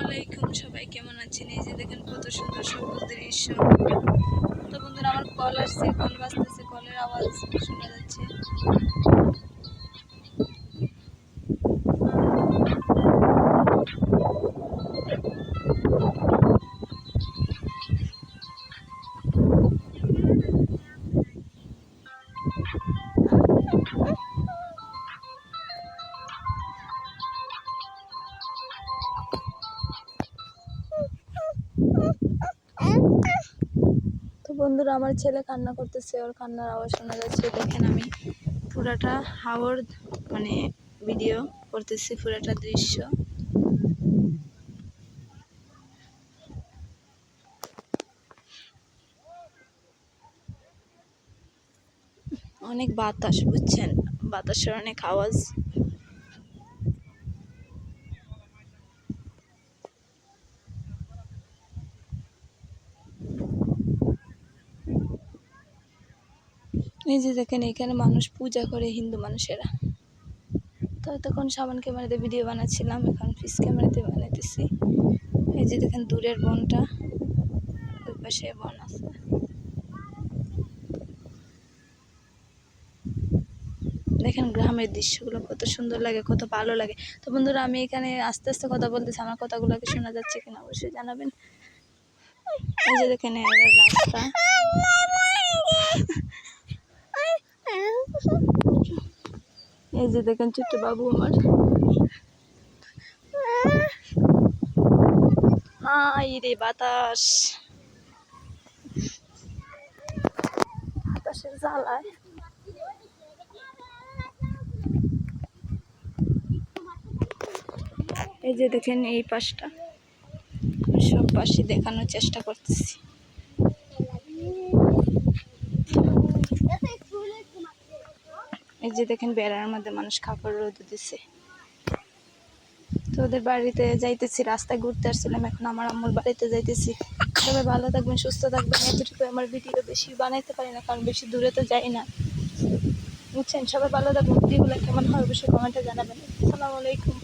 আলাইকুম, সবাই কেমন আছেন? এই যে দেখেন কত সুন্দর সবুজ দৃশ্য। তো বন্ধুরা, আমার কল আসছে, কল বাজতেছে, কলের আওয়াজ শোনা যাচ্ছে। তো বন্ধুরা, আমার ছেলে কান্না করতেছে, ওর কান্নার আওয়াজ শোনা যাচ্ছে। দেখেন আমি পুরাটা হাওর মানে ভিডিও করতেছি, পুরাটা দৃশ্য। অনেক বাতাস, বুঝছেন, বাতাসের অনেক আওয়াজ। এই যে দেখেন, এখানে মানুষ পূজা করে, হিন্দু মানুষেরা। তো তখন সাবান ক্যামেরাতে ভিডিও বানাচ্ছিলাম, এখন ফিস ক্যামেরাতে বানাইতেছি। এই যে দেখেন দূরের বনটা, ওই পাশে বন আছে। দেখেন গ্রামের দৃশ্যগুলো কত সুন্দর লাগে, কত ভালো লাগে। তো বন্ধুরা, আমি এখানে আস্তে আস্তে কথা বলতেছি, আমার কথাগুলোকে শোনা যাচ্ছে কিনা অবশ্যই জানাবেন। এই যে দেখেন রাস্তা, এই যে দেখেন ছোট্ট বাবু আমার। হাই রে বাতাস, বাতাসের জ্বালায়। এই যে দেখেন এই পাশটা, সব পাশে দেখানোর চেষ্টা করতেছি। এই যে দেখেন বেড়ার মধ্যে মানুষ কাপড় রোদ দিচ্ছে। তো ওদের বাড়িতে যাইতেছি, রাস্তায় ঘুরতে আসছিলাম, এখন আমার আম্মুর বাড়িতে যাইতেছি। সবাই ভালো থাকবেন, সুস্থ থাকবেন। এতটুকু আমার ভিডিও বেশি বানাইতে পারি না, কারণ বেশি দূরে তো যাই না, বুঝছেন। সবাই ভালো থাকবেন। ভিডিওগুলো কেমন হয় অবশ্যই কমেন্টে জানাবেন। আসসালামু আলাইকুম।